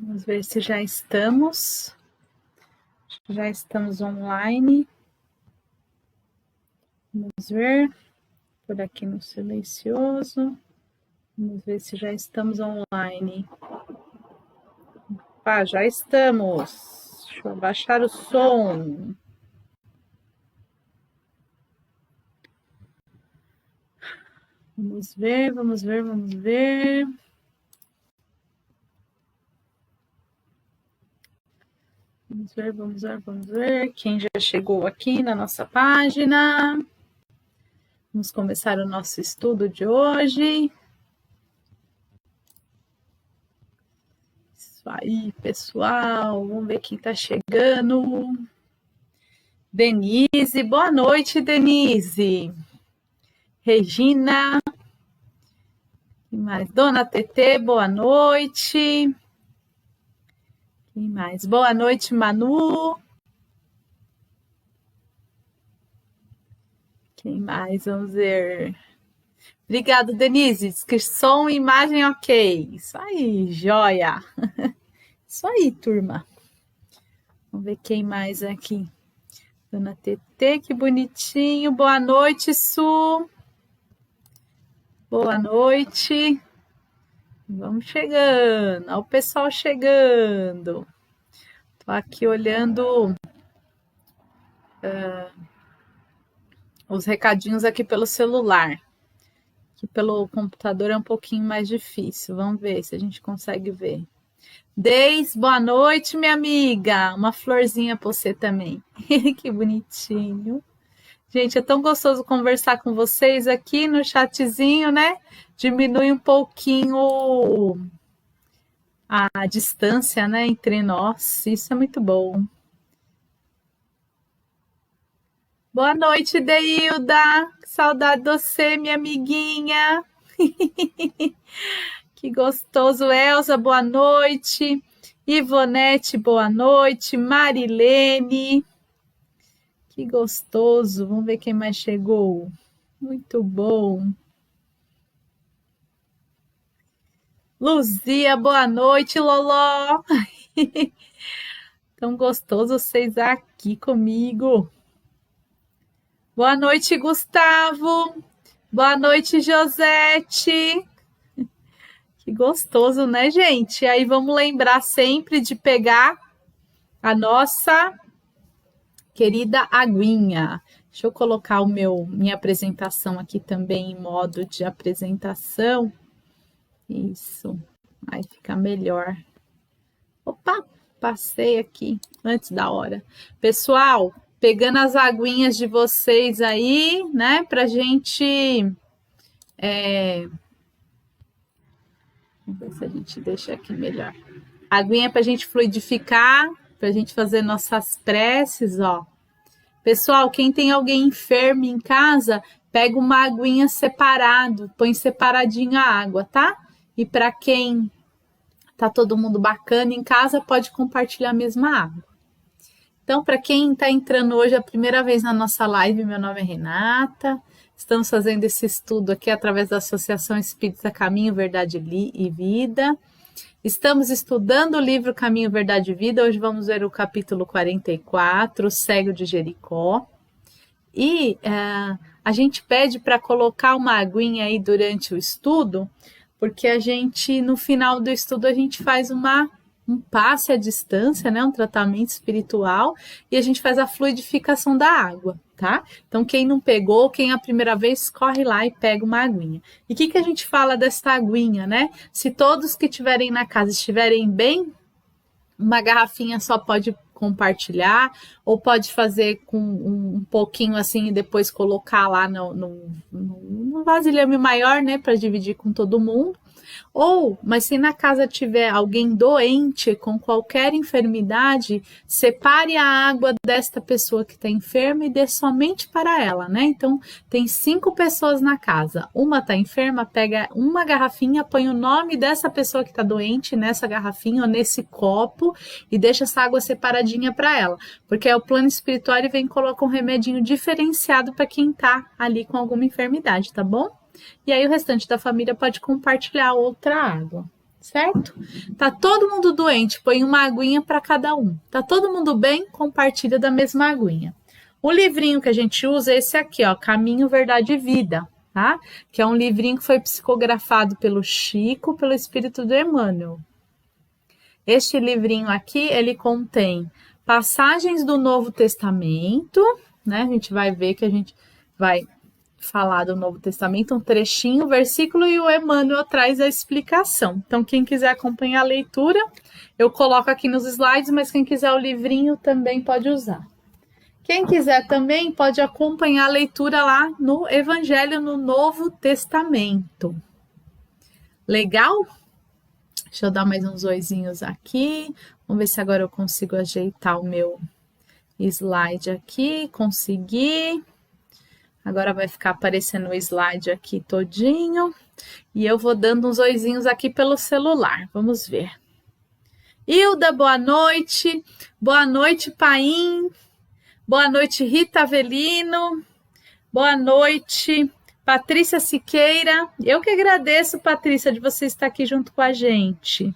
Vamos ver se já estamos. Já estamos online. Vamos ver. Por aqui no silencioso. Vamos ver se já estamos online. Já estamos. Deixa eu abaixar o som. Vamos ver. Vamos ver quem já chegou aqui na nossa página. Vamos começar o nosso estudo de hoje. Isso aí, pessoal. Vamos ver quem está chegando. Denise, boa noite, Denise. Regina. Quem mais? Dona Tetê, boa noite. Quem mais? Boa noite, Manu. Quem mais? Vamos ver. Obrigado, Denise. Diz que som e imagem ok. Isso aí, joia. Isso aí, turma. Vamos ver quem mais aqui. Dona Tetê, que bonitinho. Boa noite, Su. Boa noite. Vamos chegando. Olha o pessoal chegando. Estou aqui olhando os recadinhos aqui pelo celular. Aqui pelo computador é um pouquinho mais difícil. Vamos ver se a gente consegue ver. Deis, boa noite, minha amiga. Uma florzinha para você também. Que bonitinho. Gente, é tão gostoso conversar com vocês aqui no chatzinho, né? Diminui um pouquinho a distância, né, entre nós. Isso é muito bom. Boa noite, Deilda. Saudade de você, minha amiguinha. Que gostoso. Elza, boa noite. Ivonete, boa noite. Marilene. Que gostoso. Vamos ver quem mais chegou. Muito bom. Luzia, boa noite, Loló. Tão gostoso vocês aqui comigo. Boa noite, Gustavo. Boa noite, Josete. Que gostoso, né, gente? Aí vamos lembrar sempre de pegar a nossa querida aguinha. Deixa eu colocar minha apresentação aqui também em modo de apresentação. Isso, aí fica melhor. Opa, passei aqui antes da hora. Pessoal, pegando as aguinhas de vocês aí, né, pra gente... Vamos ver se a gente deixa aqui melhor. Aguinha pra gente fluidificar, pra gente fazer nossas preces, ó. Pessoal, quem tem alguém enfermo em casa, pega uma aguinha separado, põe separadinho a água, tá? E para quem tá todo mundo bacana em casa, pode compartilhar a mesma água. Então, para quem está entrando hoje a primeira vez na nossa live, meu nome é Renata. Estamos fazendo esse estudo aqui através da Associação Espírita Caminho, Verdade e Vida. Estamos estudando o livro Caminho, Verdade e Vida. Hoje vamos ver o capítulo 44, o Cego de Jericó. E a gente pede para colocar uma aguinha aí durante o estudo, porque a gente, no final do estudo, a gente faz um passe à distância, né, um tratamento espiritual, e a gente faz a fluidificação da água, tá? Então, quem não pegou, quem é a primeira vez, corre lá e pega uma aguinha. E o que a gente fala dessa aguinha, né? Se todos que estiverem na casa estiverem bem, uma garrafinha só pode compartilhar, ou pode fazer com um pouquinho assim e depois colocar lá no vasilhame maior, né, para dividir com todo mundo. Mas se na casa tiver alguém doente com qualquer enfermidade, separe a água desta pessoa que está enferma e dê somente para ela, né? Então, tem 5 pessoas na casa, uma está enferma, pega uma garrafinha, põe o nome dessa pessoa que está doente nessa garrafinha ou nesse copo e deixa essa água separadinha para ela, porque é o plano espiritual e vem colocar um remedinho diferenciado para quem está ali com alguma enfermidade, tá bom? E aí o restante da família pode compartilhar outra água. certo? Tá todo mundo doente, põe uma aguinha para cada um. Tá todo mundo bem, compartilha da mesma aguinha. O livrinho que a gente usa é esse aqui, ó, Caminho, Verdade e Vida, tá? Que é um livrinho que foi psicografado pelo Chico, pelo espírito do Emmanuel. Este livrinho aqui, ele contém passagens do Novo Testamento, né? A gente vai ver que a gente vai falar do Novo Testamento, um trechinho, versículo, e o Emmanuel traz a explicação. Então, quem quiser acompanhar a leitura, eu coloco aqui nos slides, mas quem quiser o livrinho também pode usar. Quem quiser também pode acompanhar a leitura lá no Evangelho no Novo Testamento. Legal? Deixa eu dar mais uns oizinhos aqui. Vamos ver se agora eu consigo ajeitar o meu slide aqui. Consegui. Agora vai ficar aparecendo o slide aqui todinho. E eu vou dando uns oizinhos aqui pelo celular. Vamos ver. Hilda, boa noite. Boa noite, Paim. Boa noite, Rita Avelino. Boa noite, Patrícia Siqueira. Eu que agradeço, Patrícia, de você estar aqui junto com a gente.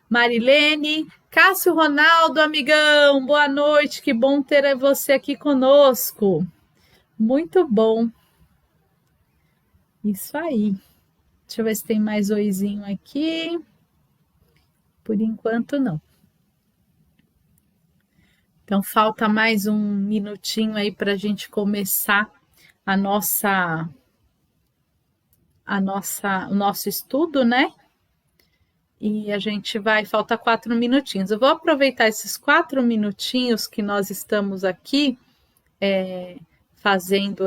Marilene. Cássio Ronaldo, amigão. Boa noite. Que bom ter você aqui conosco. Muito bom. Isso aí. Deixa eu ver se tem mais oizinho aqui. Por enquanto, não. Então, falta mais um minutinho aí para a gente começar o nosso estudo, né? E a gente falta 4 minutinhos. Eu vou aproveitar esses 4 minutinhos que nós estamos aqui fazendo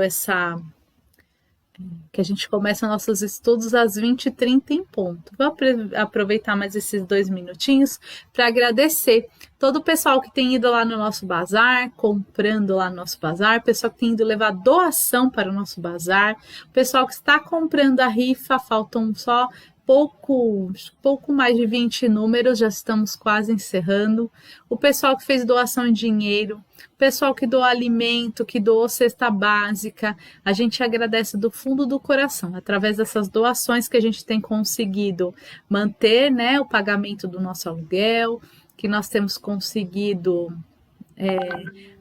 que a gente começa nossos estudos às 20h30 em ponto. Vou aproveitar mais esses 2 minutinhos para agradecer todo o pessoal que tem ido lá no nosso bazar, comprando lá no nosso bazar, pessoal que tem ido levar doação para o nosso bazar, o pessoal que está comprando a rifa, faltam só pouco mais de 20 números, já estamos quase encerrando. O pessoal que fez doação em dinheiro, o pessoal que doou alimento, que doou cesta básica, a gente agradece do fundo do coração, através dessas doações que a gente tem conseguido manter, né, o pagamento do nosso aluguel, que nós temos conseguido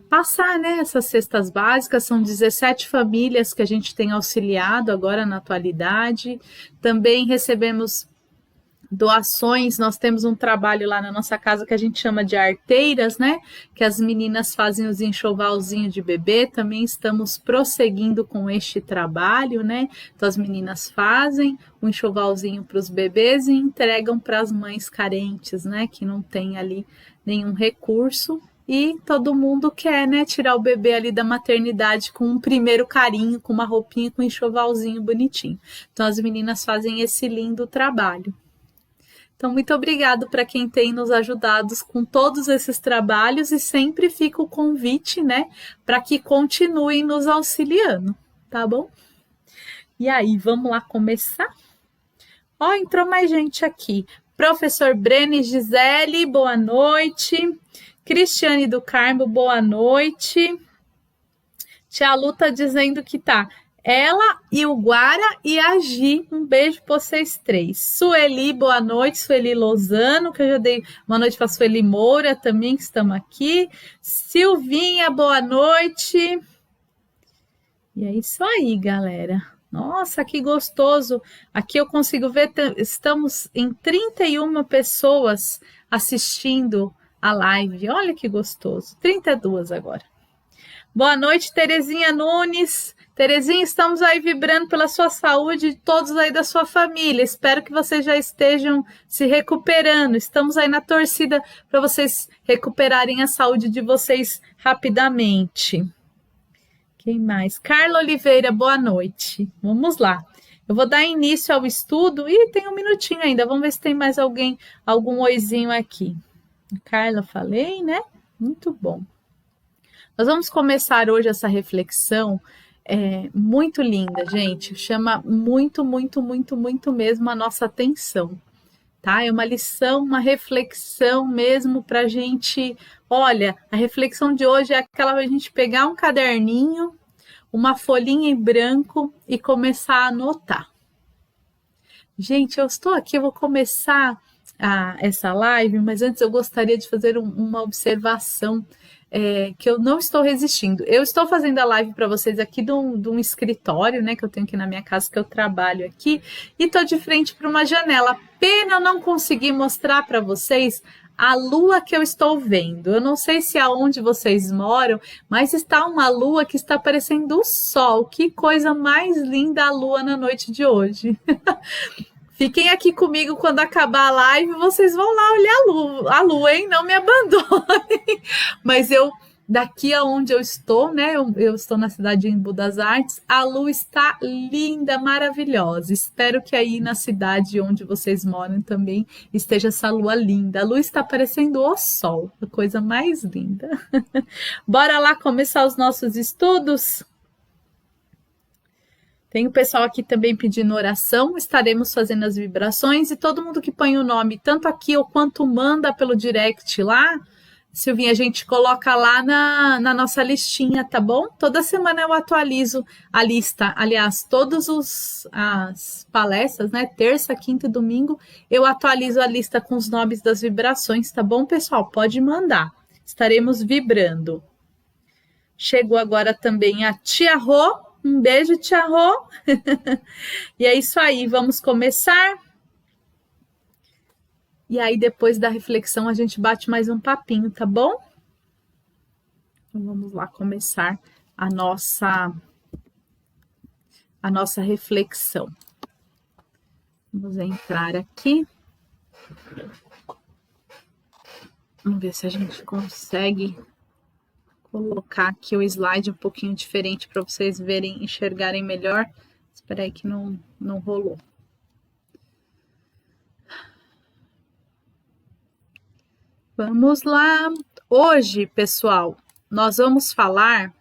passar, né, essas cestas básicas. São 17 famílias que a gente tem auxiliado agora na atualidade. Também recebemos doações, nós temos um trabalho lá na nossa casa que a gente chama de arteiras, né, que as meninas fazem os enxovalzinhos de bebê. Também estamos prosseguindo com este trabalho, né, então as meninas fazem o enxovalzinho para os bebês e entregam para as mães carentes, né, que não tem ali nenhum recurso. E todo mundo quer, né, tirar o bebê ali da maternidade com um primeiro carinho, com uma roupinha, com um enxovalzinho bonitinho. Então, as meninas fazem esse lindo trabalho. Então, muito obrigado para quem tem nos ajudado com todos esses trabalhos e sempre fica o convite, né, para que continuem nos auxiliando, tá bom? E aí, vamos lá começar? Ó, entrou mais gente aqui. Professor Brene Gisele, boa noite. Cristiane do Carmo, boa noite. Tia Lu tá dizendo que tá ela e o Guara e a Gi. Um beijo para vocês 3. Sueli, boa noite. Sueli Lozano, que eu já dei uma noite para Sueli Moura também, que estamos aqui. Silvinha, boa noite. E é isso aí, galera. Nossa, que gostoso. Aqui eu consigo ver, estamos em 31 pessoas assistindo a live. Olha que gostoso. 32 agora. Boa noite, Terezinha Nunes. Terezinha, estamos aí vibrando pela sua saúde e todos aí da sua família. Espero que vocês já estejam se recuperando. Estamos aí na torcida para vocês recuperarem a saúde de vocês rapidamente. Quem mais? Carla Oliveira, boa noite. Vamos lá. Eu vou dar início ao estudo. E tem um minutinho ainda. Vamos ver se tem mais algum oizinho aqui. Carla, falei, né? Muito bom. Nós vamos começar hoje essa reflexão muito linda, gente. Chama muito, muito, muito, muito mesmo a nossa atenção, tá? É uma lição, uma reflexão mesmo para a gente. Olha, a reflexão de hoje é aquela para a gente pegar um caderninho, uma folhinha em branco e começar a anotar. Gente, eu estou aqui, eu vou começar essa live, mas antes eu gostaria de fazer uma observação que eu não estou resistindo. Eu estou fazendo a live para vocês aqui de um escritório, né, que eu tenho aqui na minha casa, que eu trabalho aqui, e estou de frente para uma janela. Pena eu não conseguir mostrar para vocês a lua que eu estou vendo. Eu não sei se aonde vocês moram, mas está uma lua que está parecendo o sol. Que coisa mais linda a lua na noite de hoje. Fiquem aqui comigo quando acabar a live, vocês vão lá olhar a lua, hein? Não me abandonem. Mas daqui aonde eu estou, né? Eu estou na cidade de Embu das Artes, a lua está linda, maravilhosa. Espero que aí na cidade onde vocês moram também esteja essa lua linda. A lua está parecendo o sol, a coisa mais linda. Bora lá começar os nossos estudos? Tem o pessoal aqui também pedindo oração, estaremos fazendo as vibrações e todo mundo que põe o nome, tanto aqui ou quanto manda pelo direct lá, Silvinha, a gente coloca lá na nossa listinha, tá bom? Toda semana eu atualizo a lista, aliás, todas as palestras, né? Terça, quinta e domingo, eu atualizo a lista com os nomes das vibrações, tá bom, pessoal? Pode mandar, estaremos vibrando. Chegou agora também a Tia Rô. Um beijo, Tia Rô. E é isso aí, vamos começar. E aí, depois da reflexão, a gente bate mais um papinho, tá bom? Então, vamos lá começar a nossa reflexão. Vamos entrar aqui. Vamos ver se a gente consegue colocar aqui o slide um pouquinho diferente para vocês verem, enxergarem melhor. Espera aí que não rolou. Vamos lá. Hoje, pessoal, nós vamos falar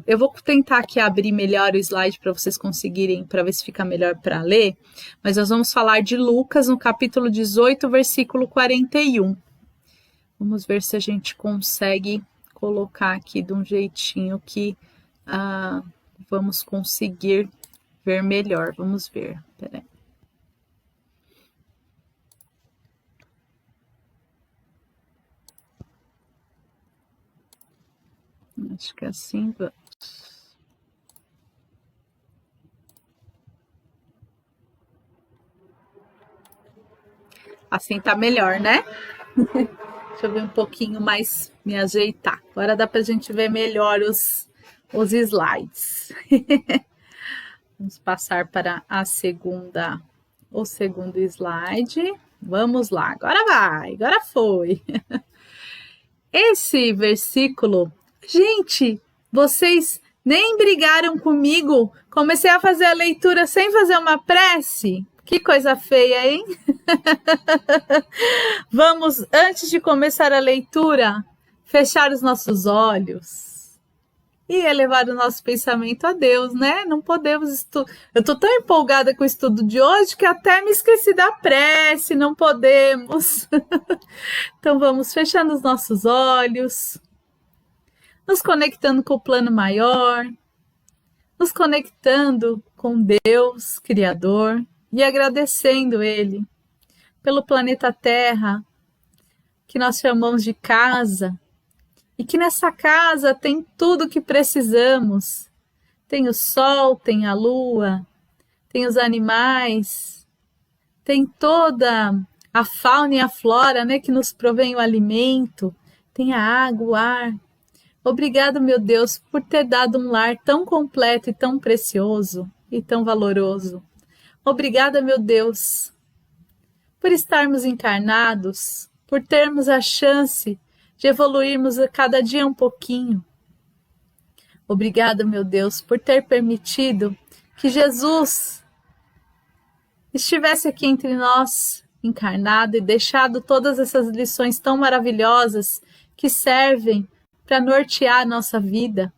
eu vou tentar aqui abrir melhor o slide para vocês conseguirem, para ver se fica melhor para ler, mas nós vamos falar de Lucas no capítulo 18, versículo 41. Vamos ver se a gente consegue colocar aqui de um jeitinho que vamos conseguir ver melhor. Vamos ver. Peraí. Acho que assim vamos. Assim tá melhor, né? Deixa eu ver um pouquinho mais, me ajeitar. Agora dá pra gente ver melhor os slides. Vamos passar para o segundo slide. Vamos lá, agora vai, agora foi. Esse versículo, gente, vocês nem brigaram comigo. Comecei a fazer a leitura sem fazer uma prece. Que coisa feia, hein? Vamos, antes de começar a leitura, fechar os nossos olhos e elevar o nosso pensamento a Deus, né? Não podemos Eu tô tão empolgada com o estudo de hoje que até me esqueci da prece, não podemos. Então vamos fechando os nossos olhos, nos conectando com o plano maior, nos conectando com Deus, Criador, e agradecendo Ele pelo planeta Terra, que nós chamamos de casa, e que nessa casa tem tudo o que precisamos. Tem o sol, tem a lua, tem os animais, tem toda a fauna e a flora, né, que nos provém o alimento, tem a água, o ar. Obrigado, meu Deus, por ter dado um lar tão completo e tão precioso e tão valoroso. Obrigada, meu Deus, por estarmos encarnados, por termos a chance de evoluirmos a cada dia um pouquinho. Obrigada, meu Deus, por ter permitido que Jesus estivesse aqui entre nós, encarnado, e deixado todas essas lições tão maravilhosas que servem para nortear a nossa vida.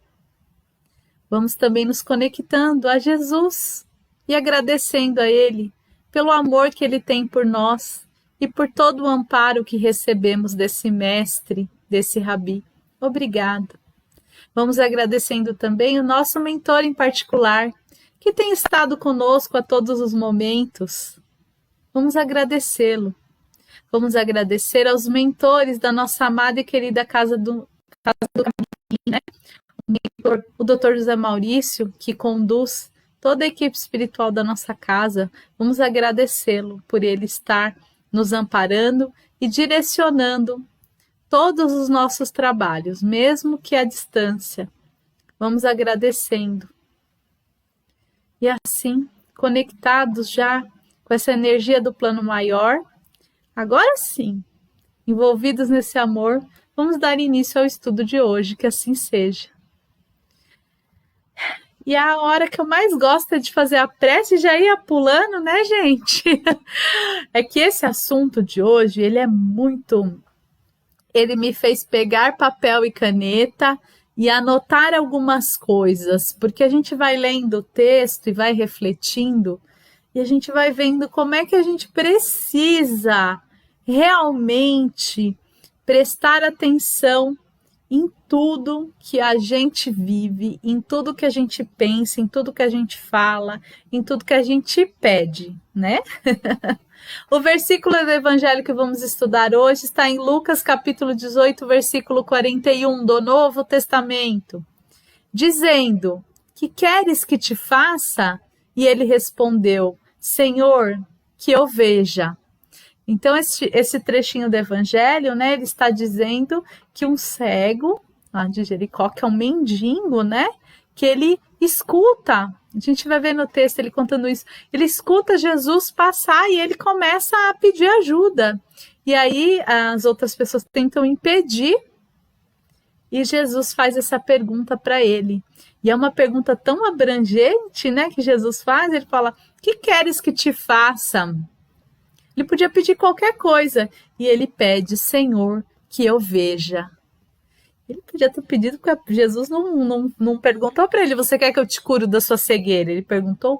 Vamos também nos conectando a Jesus e agradecendo a Ele pelo amor que Ele tem por nós e por todo o amparo que recebemos desse mestre, desse rabi. Obrigada. Vamos agradecendo também o nosso mentor em particular, que tem estado conosco a todos os momentos. Vamos agradecê-lo. Vamos agradecer aos mentores da nossa amada e querida Casa do Caminho, né? O Dr. José Maurício, que conduz toda a equipe espiritual da nossa casa. Vamos agradecê-lo por ele estar nos amparando e direcionando todos os nossos trabalhos, mesmo que à distância. Vamos agradecendo. E assim, conectados já com essa energia do plano maior, agora sim, envolvidos nesse amor, vamos dar início ao estudo de hoje, que assim seja. E a hora que eu mais gosto é de fazer a prece e já ia pulando, né, gente? É que esse assunto de hoje, ele me fez pegar papel e caneta e anotar algumas coisas, porque a gente vai lendo o texto e vai refletindo, e a gente vai vendo como é que a gente precisa realmente prestar atenção em tudo que a gente vive, em tudo que a gente pensa, em tudo que a gente fala, em tudo que a gente pede, né? O versículo do evangelho que vamos estudar hoje está em Lucas capítulo 18, versículo 41 do Novo Testamento, dizendo: "Que queres que te faça?" E ele respondeu: "Senhor, que eu veja." Então, esse trechinho do evangelho, né, ele está dizendo que um cego, lá de Jericó, que é um mendigo, né, que ele escuta, a gente vai ver no texto ele contando isso, ele escuta Jesus passar e ele começa a pedir ajuda. E aí as outras pessoas tentam impedir e Jesus faz essa pergunta para ele. E é uma pergunta tão abrangente, né, que Jesus faz, ele fala: "Que queres que te faça?" Ele podia pedir qualquer coisa. E ele pede: "Senhor, que eu veja." Ele podia ter pedido, porque Jesus não perguntou para ele: "Você quer que eu te cure da sua cegueira?" Ele perguntou: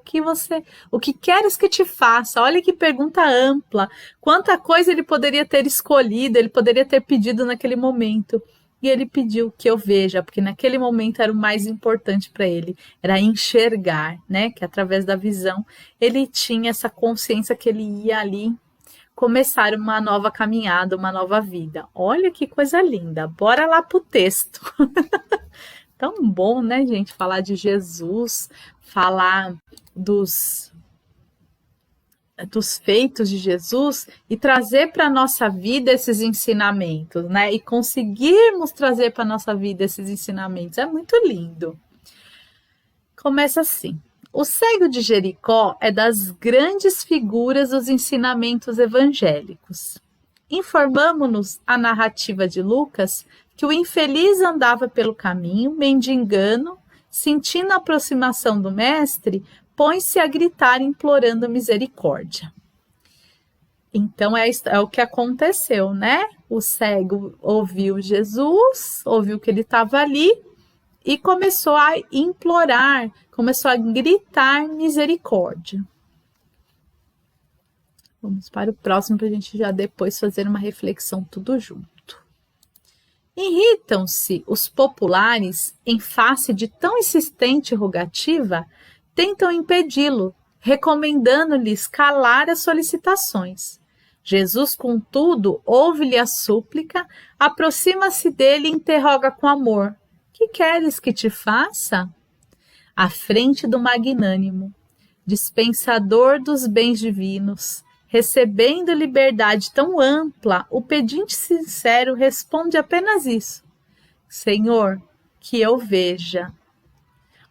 o que queres que te faça?" Olha que pergunta ampla. Quanta coisa ele poderia ter escolhido, ele poderia ter pedido naquele momento. E ele pediu: "Que eu veja", porque naquele momento era o mais importante para ele, era enxergar, né? Que através da visão ele tinha essa consciência que ele ia ali começar uma nova caminhada, uma nova vida. Olha que coisa linda. Bora lá pro texto. Tão bom, né, gente? Falar de Jesus, falar dos feitos de Jesus e trazer para a nossa vida esses ensinamentos, né? E conseguirmos trazer para a nossa vida esses ensinamentos. É muito lindo. Começa assim: o cego de Jericó é das grandes figuras dos ensinamentos evangélicos. Informamo-nos a narrativa de Lucas que o infeliz andava pelo caminho, mendigando, sentindo a aproximação do mestre, põe-se a gritar implorando misericórdia. Então é o que aconteceu, né? O cego ouviu Jesus, ouviu que ele estava ali e começou a implorar, começou a gritar misericórdia. Vamos para o próximo para a gente já depois fazer uma reflexão tudo junto. Irritam-se os populares em face de tão insistente rogativa, tentam impedi-lo, recomendando-lhes calar as solicitações. Jesus, contudo, ouve-lhe a súplica, aproxima-se dele e interroga com amor: "Que queres que te faça?" À frente do magnânimo, dispensador dos bens divinos, recebendo liberdade tão ampla, o pedinte sincero responde apenas isso: "Senhor, que eu veja."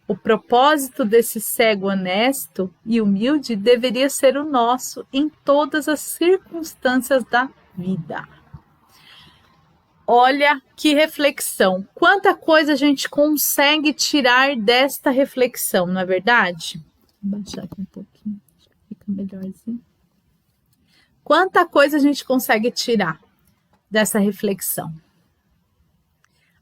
O propósito desse cego honesto e humilde deveria ser o nosso em todas as circunstâncias da vida. Olha que reflexão. Quanta coisa a gente consegue tirar desta reflexão, não é verdade? Vou baixar aqui um pouquinho, fica melhorzinho. Quanta coisa a gente consegue tirar dessa reflexão?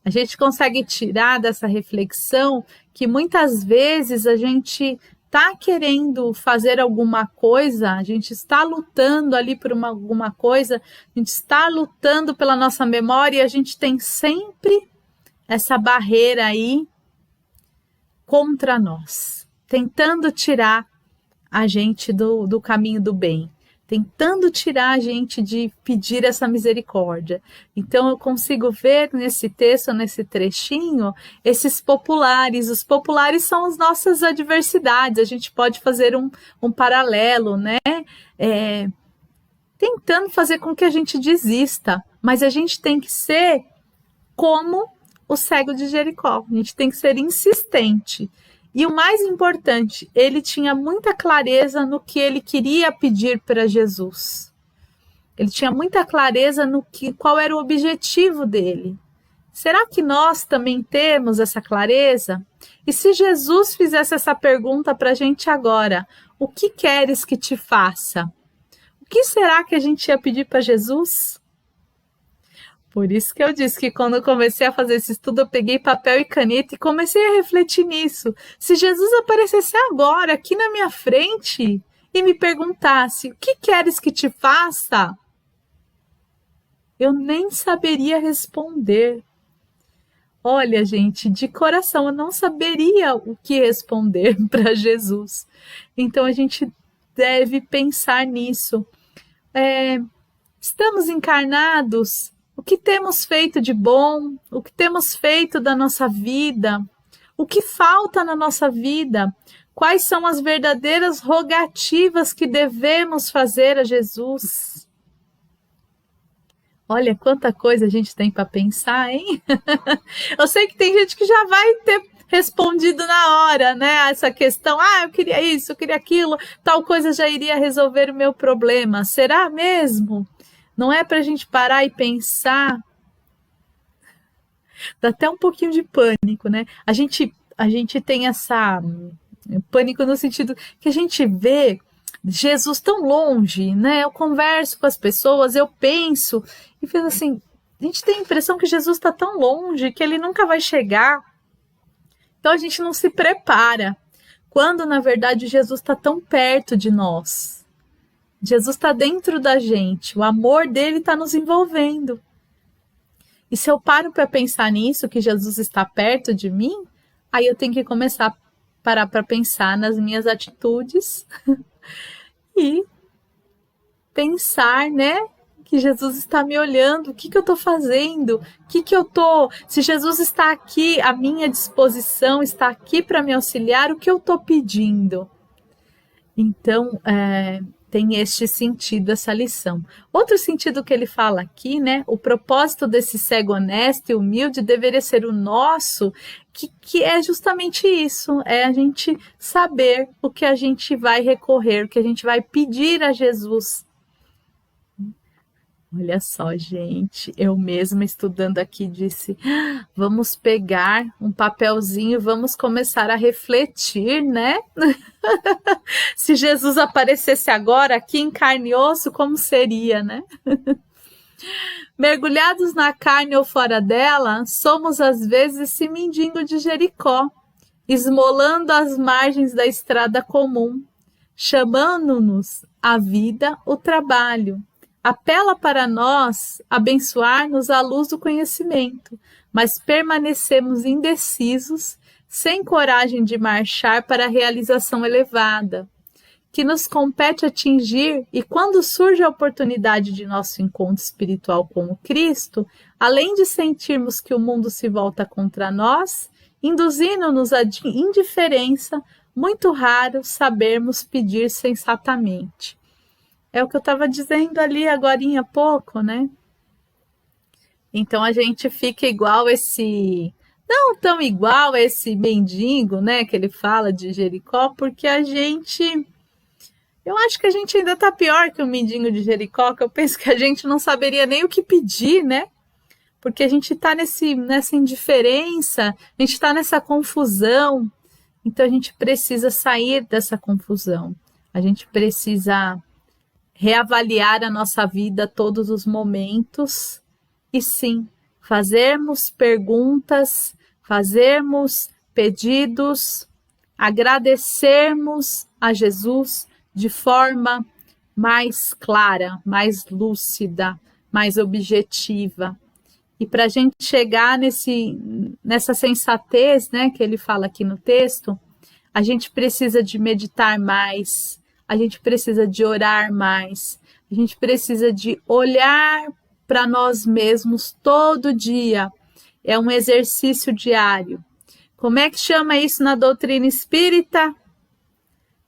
A gente consegue tirar dessa reflexão que muitas vezes a gente está querendo fazer alguma coisa, a gente está lutando ali por alguma coisa, a gente está lutando pela nossa memória e a gente tem sempre essa barreira aí contra nós, tentando tirar a gente do caminho do bem, tentando tirar a gente de pedir essa misericórdia. Então eu consigo ver nesse texto, nesse trechinho, esses populares. Os populares são as nossas adversidades. A gente pode fazer um paralelo, né? Tentando fazer com que a gente desista, mas a gente tem que ser como o cego de Jericó. A gente tem que ser insistente. E o mais importante, ele tinha muita clareza no que ele queria pedir para Jesus. Ele tinha muita clareza qual era o objetivo dele. Será que nós também temos essa clareza? E se Jesus fizesse essa pergunta para a gente agora, o que queres que te faça? O que será que a gente ia pedir para Jesus? Por isso que eu disse que quando eu comecei a fazer esse estudo, eu peguei papel e caneta e comecei a refletir nisso. Se Jesus aparecesse agora, aqui na minha frente, e me perguntasse, o que queres que te faça? Eu nem saberia responder. Olha, gente, de coração, eu não saberia o que responder para Jesus. Então, a gente deve pensar nisso. Estamos encarnados? O que temos feito de bom? O que temos feito da nossa vida? O que falta na nossa vida? Quais são as verdadeiras rogativas que devemos fazer a Jesus? Olha quanta coisa a gente tem para pensar, hein? Eu sei que tem gente que já vai ter respondido na hora, né? Essa questão, eu queria isso, eu queria aquilo, tal coisa já iria resolver o meu problema. Será mesmo? Não é para a gente parar e pensar? Dá até um pouquinho de pânico, né? A gente tem essa pânico no sentido que a gente vê Jesus tão longe, né? Eu converso com as pessoas, eu penso e fiz assim, a gente tem a impressão que Jesus está tão longe que ele nunca vai chegar. Então a gente não se prepara, quando na verdade Jesus está tão perto de nós. Jesus está dentro da gente, o amor dele está nos envolvendo. E se eu paro para pensar nisso, que Jesus está perto de mim, aí eu tenho que começar a parar para pensar nas minhas atitudes e pensar, né, que Jesus está me olhando, o que eu estou fazendo, se Jesus está aqui à minha disposição, está aqui para me auxiliar, o que eu estou pedindo? Então, tem este sentido, essa lição. Outro sentido que ele fala aqui, né? O propósito desse cego honesto e humilde deveria ser o nosso, que é justamente isso, é a gente saber o que a gente vai recorrer, o que a gente vai pedir a Jesus. Olha só, gente, eu mesma estudando aqui disse, vamos pegar um papelzinho, vamos começar a refletir, né? Se Jesus aparecesse agora aqui em carne e osso, como seria, né? Mergulhados na carne ou fora dela, somos às vezes esse mendigo de Jericó, esmolando as margens da estrada comum, chamando-nos a vida, o trabalho. Apela para nós abençoar-nos à luz do conhecimento, mas permanecemos indecisos, sem coragem de marchar para a realização elevada, que nos compete atingir, e quando surge a oportunidade de nosso encontro espiritual com o Cristo, além de sentirmos que o mundo se volta contra nós, induzindo-nos à indiferença, muito raro sabermos pedir sensatamente. É o que eu estava dizendo ali agorinha há pouco, né? Então a gente fica igual não tão igual esse mendigo, né, que ele fala de Jericó, porque eu acho que a gente ainda está pior que o mendigo de Jericó, que eu penso que a gente não saberia nem o que pedir, né? Porque a gente está nessa indiferença, a gente está nessa confusão, então a gente precisa sair dessa confusão, a gente precisa reavaliar a nossa vida a todos os momentos e sim, fazermos perguntas, fazermos pedidos, agradecermos a Jesus de forma mais clara, mais lúcida, mais objetiva. E para a gente chegar nessa sensatez, né, que ele fala aqui no texto, a gente precisa de meditar mais, A gente precisa de orar mais. A gente precisa de olhar para nós mesmos todo dia. É um exercício diário. Como é que chama isso na doutrina espírita?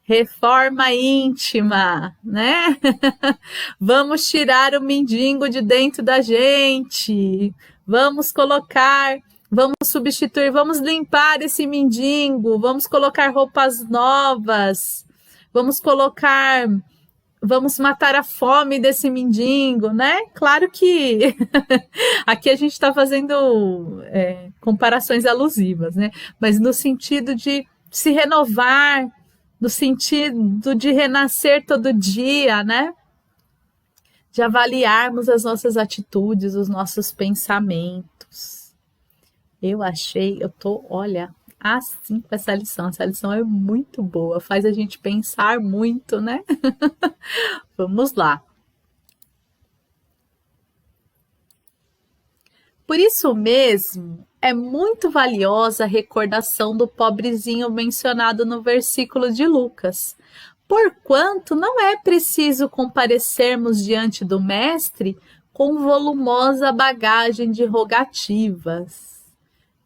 Reforma íntima, né? Vamos tirar o mendigo de dentro da gente. Vamos colocar, vamos substituir, vamos limpar esse mendigo, vamos colocar roupas novas, vamos matar a fome desse mendigo, né? Claro que aqui a gente está fazendo comparações alusivas, né? Mas no sentido de se renovar, no sentido de renascer todo dia, né? De avaliarmos as nossas atitudes, os nossos pensamentos. Olha, assim com essa lição. Essa lição é muito boa, faz a gente pensar muito, né? Vamos lá. Por isso mesmo, é muito valiosa a recordação do pobrezinho mencionado no versículo de Lucas. Porquanto não é preciso comparecermos diante do Mestre com volumosa bagagem de rogativas.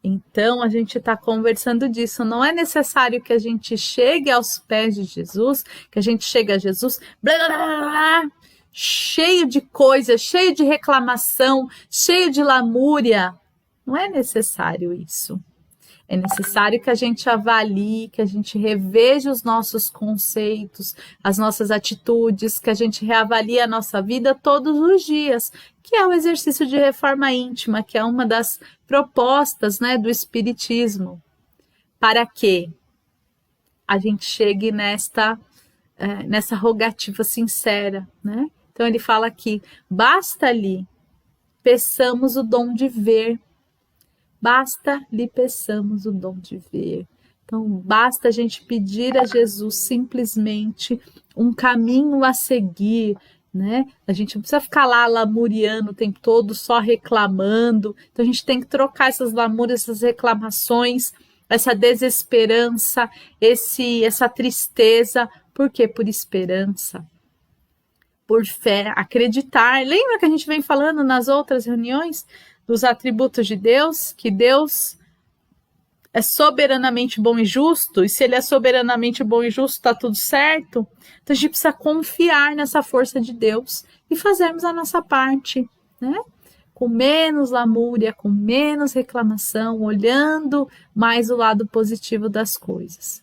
Então, a gente está conversando disso. Não é necessário que a gente chegue aos pés de Jesus, que a gente chegue a Jesus, blá, blá, blá, blá, cheio de coisas, cheio de reclamação, cheio de lamúria. Não é necessário isso. É necessário que a gente avalie, que a gente reveja os nossos conceitos, as nossas atitudes, que a gente reavalie a nossa vida todos os dias, que é o exercício de reforma íntima, que é uma das propostas, né, do Espiritismo, para que a gente chegue nessa rogativa sincera, né? Então ele fala aqui, basta-lhe peçamos o dom de ver. Basta lhe peçamos o dom de ver. Então, basta a gente pedir a Jesus simplesmente um caminho a seguir, né? A gente não precisa ficar lá lamuriando o tempo todo, só reclamando. Então, a gente tem que trocar essas lamúrias, essas reclamações, essa desesperança, essa tristeza. Por quê? Por esperança, por fé, acreditar. Lembra que a gente vem falando nas outras reuniões dos atributos de Deus, que Deus é soberanamente bom e justo, e se ele é soberanamente bom e justo, está tudo certo. Então a gente precisa confiar nessa força de Deus e fazermos a nossa parte, né? Com menos lamúria, com menos reclamação, olhando mais o lado positivo das coisas.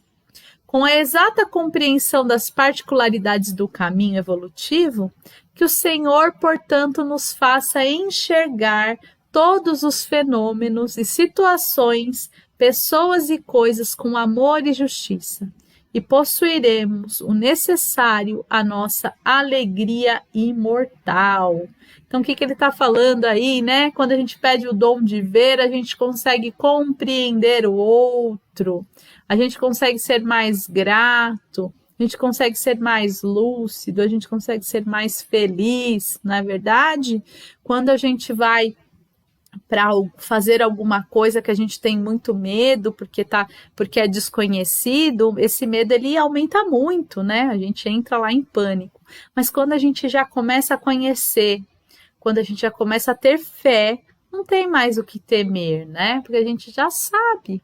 Com a exata compreensão das particularidades do caminho evolutivo, que o Senhor, portanto, nos faça enxergar todos os fenômenos e situações, pessoas e coisas com amor e justiça, e possuiremos o necessário à nossa alegria imortal. Então, o que ele está falando aí, né? Quando a gente pede o dom de ver, a gente consegue compreender o outro, a gente consegue ser mais grato, a gente consegue ser mais lúcido, a gente consegue ser mais feliz, não é verdade? Quando a gente vai para fazer alguma coisa que a gente tem muito medo, porque é desconhecido, esse medo ele aumenta muito, né? A gente entra lá em pânico. Mas quando a gente já começa a conhecer, quando a gente já começa a ter fé, não tem mais o que temer, né? Porque a gente já sabe.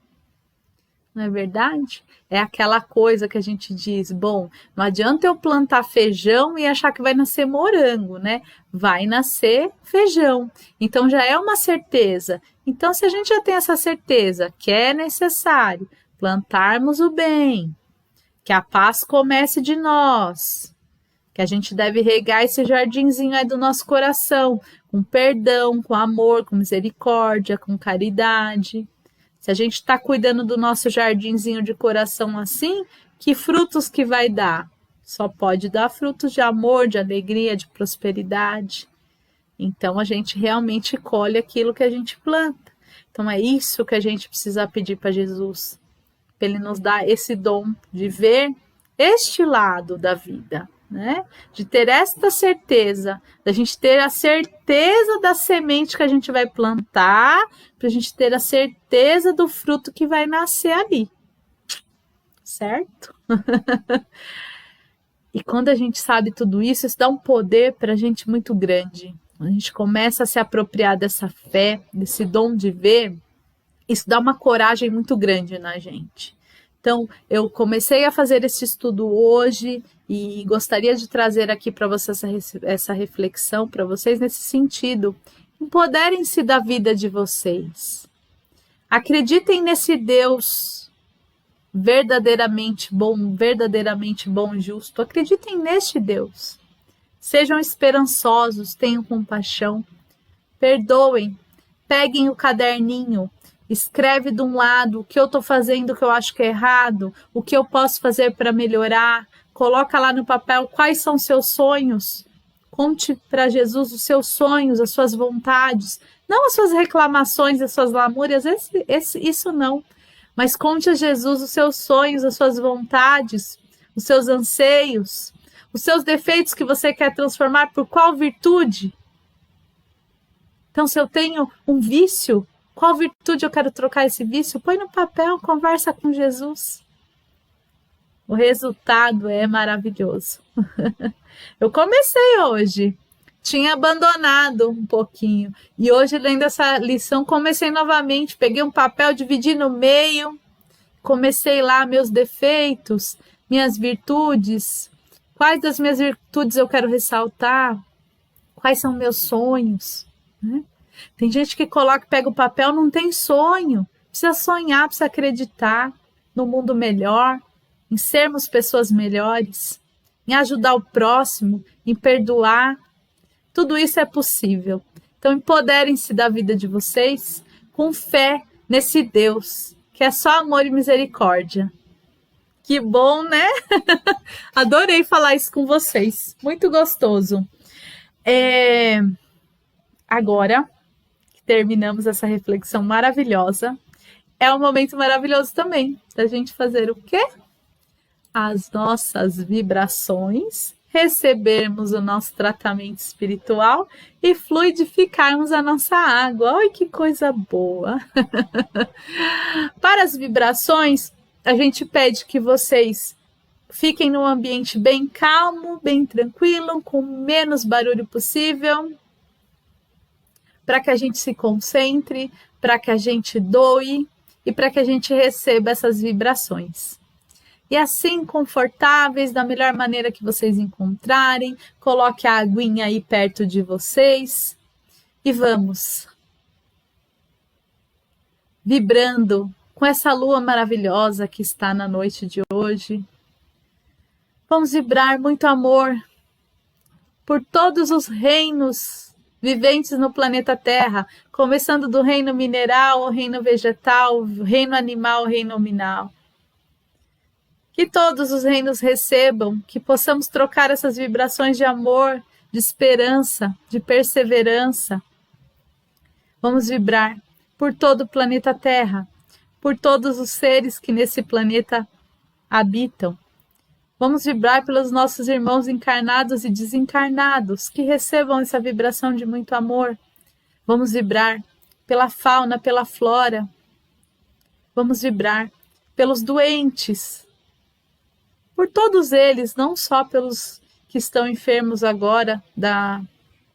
Não é verdade? É aquela coisa que a gente diz, bom, não adianta eu plantar feijão e achar que vai nascer morango, né? Vai nascer feijão. Então já é uma certeza. Então, se a gente já tem essa certeza que é necessário plantarmos o bem, que a paz comece de nós, que a gente deve regar esse jardinzinho aí do nosso coração, com perdão, com amor, com misericórdia, com caridade. Se a gente está cuidando do nosso jardinzinho de coração assim, que frutos que vai dar? Só pode dar frutos de amor, de alegria, de prosperidade. Então, a gente realmente colhe aquilo que a gente planta. Então, é isso que a gente precisa pedir para Jesus, para Ele nos dar esse dom de ver este lado da vida, né? De ter esta certeza, da gente ter a certeza da semente que a gente vai plantar, para a gente ter a certeza do fruto que vai nascer ali, certo? E quando a gente sabe tudo isso, isso dá um poder para a gente muito grande. A gente começa a se apropriar dessa fé, desse dom de ver, isso dá uma coragem muito grande na gente. Então, eu comecei a fazer esse estudo hoje e gostaria de trazer aqui para vocês essa reflexão para vocês nesse sentido. Empoderem-se da vida de vocês. Acreditem nesse Deus verdadeiramente bom e justo. Acreditem neste Deus. Sejam esperançosos, tenham compaixão. Perdoem. Peguem o caderninho. Escreve de um lado o que eu estou fazendo que eu acho que é errado, o que eu posso fazer para melhorar. Coloca lá no papel quais são seus sonhos. Conte para Jesus os seus sonhos, as suas vontades. Não as suas reclamações, as suas lamúrias, isso não. Mas conte a Jesus os seus sonhos, as suas vontades, os seus anseios, os seus defeitos que você quer transformar por qual virtude? Então, se eu tenho um vício, qual virtude eu quero trocar esse vício? Põe no papel, conversa com Jesus. O resultado é maravilhoso. Eu comecei hoje, tinha abandonado um pouquinho. E hoje, lendo essa lição, comecei novamente. Peguei um papel, dividi no meio. Comecei lá meus defeitos, minhas virtudes. Quais das minhas virtudes eu quero ressaltar? Quais são meus sonhos? Né? Tem gente que pega o papel, não tem sonho. Precisa sonhar, precisa acreditar no mundo melhor, em sermos pessoas melhores, em ajudar o próximo, em perdoar. Tudo isso é possível. Então, empoderem-se da vida de vocês com fé nesse Deus, que é só amor e misericórdia. Que bom, né? Adorei falar isso com vocês. Muito gostoso. Agora que terminamos essa reflexão maravilhosa, é um momento maravilhoso também da gente fazer o quê? As nossas vibrações, recebermos o nosso tratamento espiritual e fluidificarmos a nossa água. Ai, que coisa boa! Para as vibrações, a gente pede que vocês fiquem num ambiente bem calmo, bem tranquilo, com menos barulho possível, para que a gente se concentre, para que a gente doe e para que a gente receba essas vibrações. E assim, confortáveis, da melhor maneira que vocês encontrarem, coloque a aguinha aí perto de vocês e vamos vibrando com essa lua maravilhosa que está na noite de hoje. Vamos vibrar muito amor por todos os reinos viventes no planeta Terra, começando do reino mineral, o reino vegetal, o reino animal, o reino nominal. Que todos os reinos recebam, que possamos trocar essas vibrações de amor, de esperança, de perseverança. Vamos vibrar por todo o planeta Terra, por todos os seres que nesse planeta habitam. Vamos vibrar pelos nossos irmãos encarnados e desencarnados, que recebam essa vibração de muito amor. Vamos vibrar pela fauna, pela flora. Vamos vibrar pelos doentes, por todos eles, não só pelos que estão enfermos agora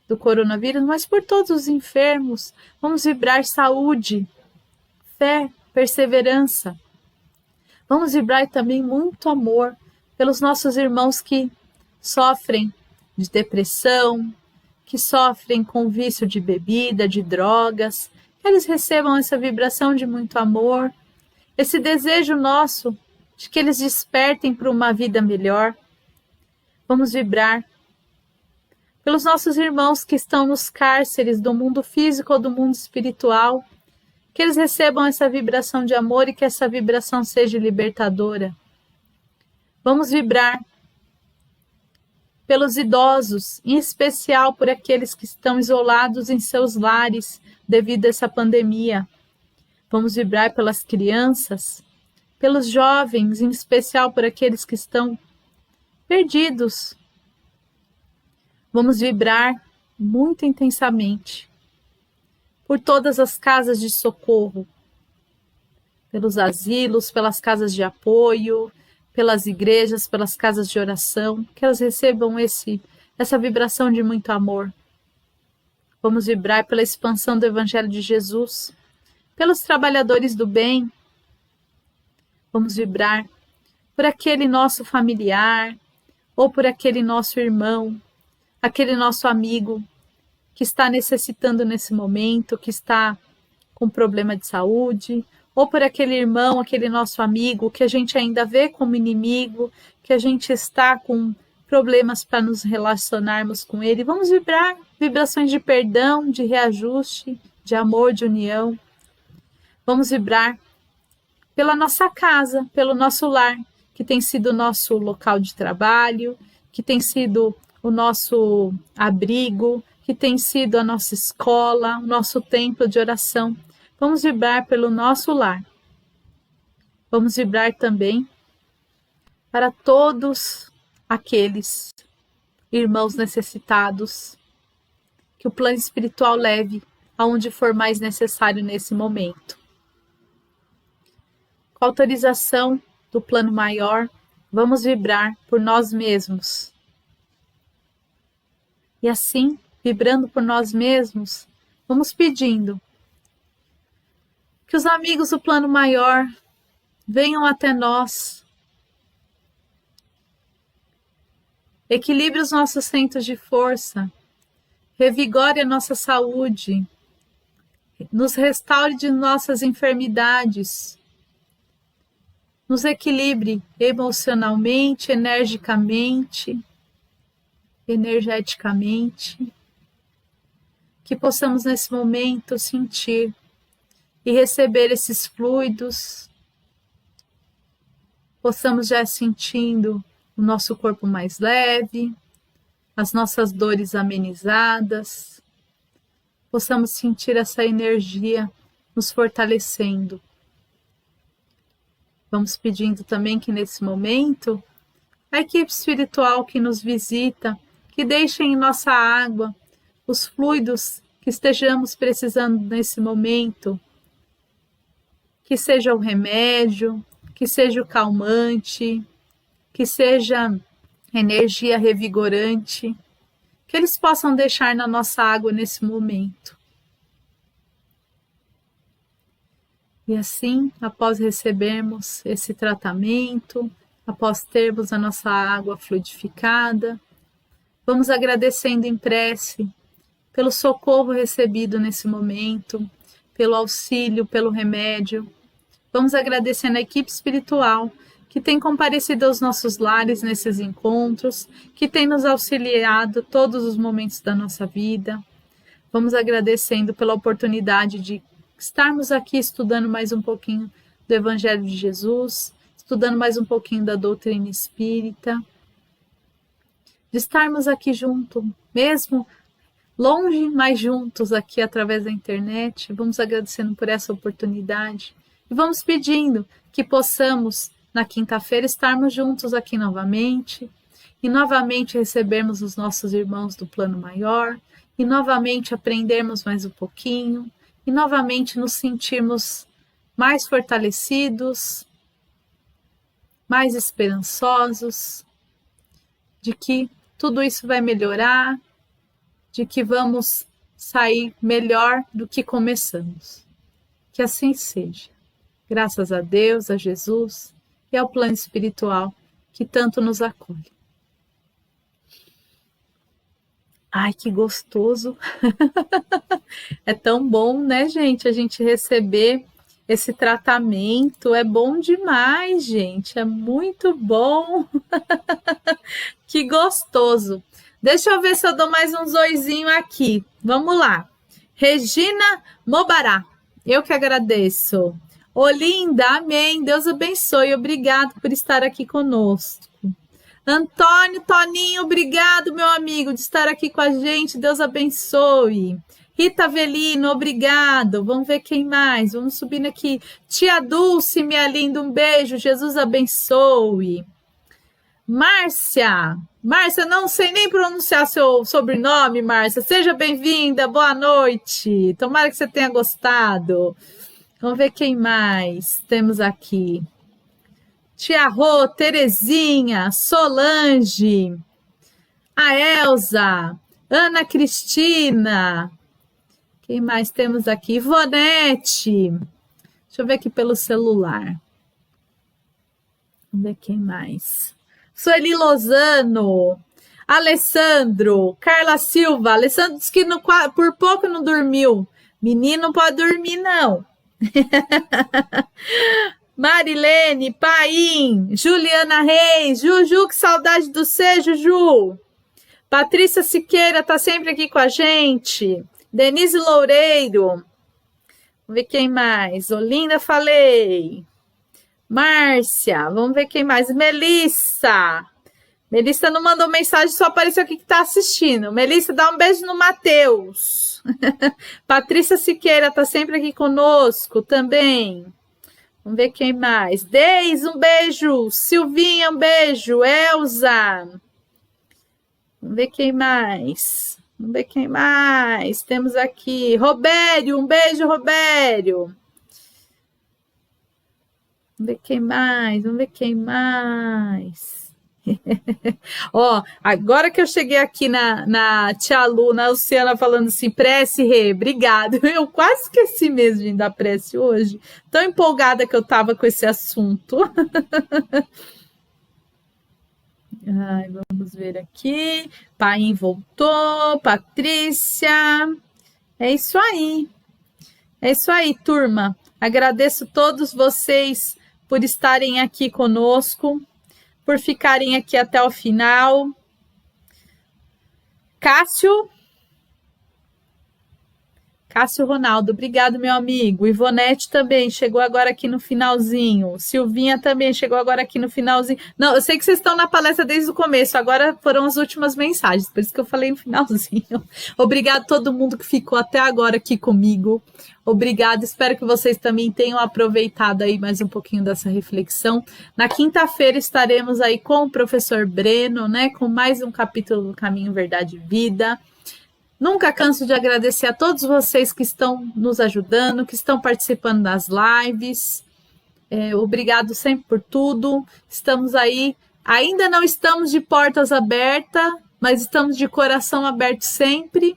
do coronavírus, mas por todos os enfermos. Vamos vibrar saúde, fé, perseverança. Vamos vibrar também muito amor pelos nossos irmãos que sofrem de depressão, que sofrem com vício de bebida, de drogas. Que eles recebam essa vibração de muito amor, esse desejo nosso de que eles despertem para uma vida melhor. Vamos vibrar pelos nossos irmãos que estão nos cárceres do mundo físico ou do mundo espiritual, que eles recebam essa vibração de amor e que essa vibração seja libertadora. Vamos vibrar pelos idosos, em especial por aqueles que estão isolados em seus lares devido a essa pandemia. Vamos vibrar pelas crianças, pelos jovens, em especial por aqueles que estão perdidos. Vamos vibrar muito intensamente por todas as casas de socorro, pelos asilos, pelas casas de apoio, pelas igrejas, pelas casas de oração, que elas recebam essa vibração de muito amor. Vamos vibrar pela expansão do Evangelho de Jesus, pelos trabalhadores do bem. Vamos vibrar por aquele nosso familiar, ou por aquele nosso irmão, aquele nosso amigo que está necessitando nesse momento, que está com problema de saúde, ou por aquele irmão, aquele nosso amigo que a gente ainda vê como inimigo, que a gente está com problemas para nos relacionarmos com ele. Vamos vibrar vibrações de perdão, de reajuste, de amor, de união. Vamos vibrar pela nossa casa, pelo nosso lar, que tem sido o nosso local de trabalho, que tem sido o nosso abrigo, que tem sido a nossa escola, o nosso templo de oração. Vamos vibrar pelo nosso lar. Vamos vibrar também para todos aqueles irmãos necessitados, que o plano espiritual leve aonde for mais necessário nesse momento. Com a autorização do plano maior, vamos vibrar por nós mesmos. E assim, vibrando por nós mesmos, vamos pedindo que os amigos do plano maior venham até nós, equilibre os nossos centros de força, revigore a nossa saúde, nos restaure de nossas enfermidades, nos equilibre emocionalmente, energeticamente, que possamos nesse momento sentir e receber esses fluidos, possamos já sentindo o nosso corpo mais leve, as nossas dores amenizadas, possamos sentir essa energia nos fortalecendo. Vamos pedindo também que nesse momento, a equipe espiritual que nos visita, que deixe em nossa água os fluidos que estejamos precisando nesse momento, que seja o remédio, que seja o calmante, que seja energia revigorante, que eles possam deixar na nossa água nesse momento. E assim, após recebermos esse tratamento, após termos a nossa água fluidificada, vamos agradecendo em prece pelo socorro recebido nesse momento, pelo auxílio, pelo remédio. Vamos agradecendo a equipe espiritual que tem comparecido aos nossos lares nesses encontros, que tem nos auxiliado todos os momentos da nossa vida. Vamos agradecendo pela oportunidade de estarmos aqui estudando mais um pouquinho do Evangelho de Jesus, estudando mais um pouquinho da doutrina espírita, de estarmos aqui juntos, mesmo longe, mas juntos aqui através da internet. Vamos agradecendo por essa oportunidade e vamos pedindo que possamos, na quinta-feira, estarmos juntos aqui novamente e novamente recebermos os nossos irmãos do plano maior e novamente aprendermos mais um pouquinho e novamente nos sentirmos mais fortalecidos, mais esperançosos, de que tudo isso vai melhorar, de que vamos sair melhor do que começamos. Que assim seja. Graças a Deus, a Jesus e ao plano espiritual que tanto nos acolhe. Ai, que gostoso! É tão bom, né, gente? A gente receber esse tratamento. É bom demais, gente. É muito bom. Que gostoso. Deixa eu ver se eu dou mais um zoizinho aqui. Vamos lá. Regina Mobará. Eu que agradeço. Olinda, amém. Deus abençoe. Obrigado por estar aqui conosco. Antônio, Toninho, obrigado, meu amigo, de estar aqui com a gente. Deus abençoe. Rita Avelino, obrigado. Vamos ver quem mais. Vamos subindo aqui. Tia Dulce, minha linda, um beijo. Jesus abençoe. Márcia, não sei nem pronunciar seu sobrenome, Márcia. Seja bem-vinda, boa noite. Tomara que você tenha gostado. Vamos ver quem mais temos aqui. Tia Rô, Terezinha, Solange, a Elza, Ana Cristina. Quem mais temos aqui? Ivonete. Deixa eu ver aqui pelo celular. Vamos ver quem mais. Sueli Lozano, Alessandro, Carla Silva. Alessandro disse que por pouco não dormiu. Menino não pode dormir, não. Marilene, Paim, Juliana Reis, Juju, que saudade do você, Juju. Patrícia Siqueira tá sempre aqui com a gente. Denise Loureiro. Vamos ver quem mais. Olinda, falei. Márcia, vamos ver quem mais. Melissa. Melissa não mandou mensagem, só apareceu aqui que tá assistindo. Melissa, dá um beijo no Matheus. Patrícia Siqueira tá sempre aqui conosco também. Vamos ver quem mais. Deis, um beijo. Silvinha, um beijo. Elza. Vamos ver quem mais. Vamos ver quem mais. Temos aqui. Robério, um beijo, Robério. Vamos ver quem mais. Vamos ver quem mais. Ó, agora que eu cheguei aqui na Tia Lu, na Luciana falando assim, prece, Rê, obrigado. Eu quase esqueci mesmo de dar prece hoje. Tão empolgada que eu tava com esse assunto. Ai, vamos ver aqui. Paim voltou, Patrícia. É isso aí. É isso aí, turma. Agradeço todos vocês por estarem aqui conosco, por ficarem aqui até o final. Cássio Ronaldo, obrigado, meu amigo. Ivonete também chegou agora aqui no finalzinho. Silvinha também chegou agora aqui no finalzinho. Não, eu sei que vocês estão na palestra desde o começo, agora foram as últimas mensagens, por isso que eu falei no finalzinho. Obrigado a todo mundo que ficou até agora aqui comigo. Obrigado, espero que vocês também tenham aproveitado aí mais um pouquinho dessa reflexão. Na quinta-feira estaremos aí com o professor Breno, né, com mais um capítulo do Caminho, Verdade e Vida. Nunca canso de agradecer a todos vocês que estão nos ajudando, que estão participando das lives. Obrigado sempre por tudo. Estamos aí, ainda não estamos de portas abertas, mas estamos de coração aberto sempre,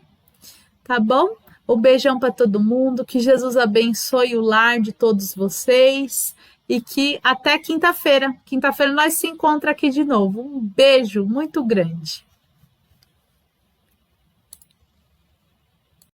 tá bom? Um beijão para todo mundo, que Jesus abençoe o lar de todos vocês e que até quinta-feira. Quinta-feira nós se encontramos aqui de novo. Um beijo muito grande.